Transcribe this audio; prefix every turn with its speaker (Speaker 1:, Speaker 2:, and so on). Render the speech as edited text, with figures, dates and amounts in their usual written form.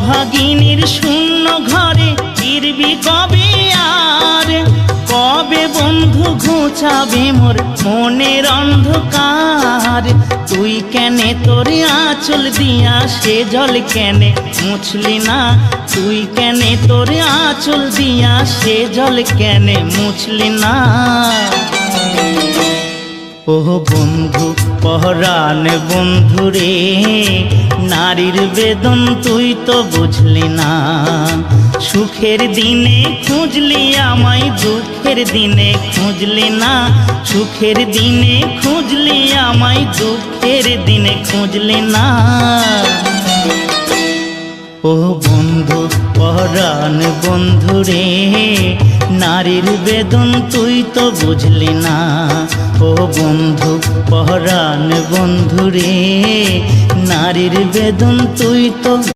Speaker 1: অভাগিনীর শূন্য ঘরে ফিরবি কবে আর? কবে বন্ধু ঘুচাবে মোর মনের অন্ধকার? তুই কেনে তোর আঁচল দিয়া সে জল কেনে মুছলি না? তুই কেনে তোর আঁচল দিয়া সে জল কেনে মুছলি না? ও বন্ধু পহরান বন্ধু রে, নারীর বেদন তুই তো বুঝলি না। সুখের দিনে খুঁজলি আমায়, দুঃখের দিনে খুঁজলি না। সুখের দিনে খুঁজলি আমায়, দুঃখের দিনে খুঁজলি না। ও বন্ধু পহরান বন্ধু রে, নারীর বেদন তুই তো বুঝলি না। ও বন্ধু পহরান বন্ধু রে, নারীর বেদন তুই তো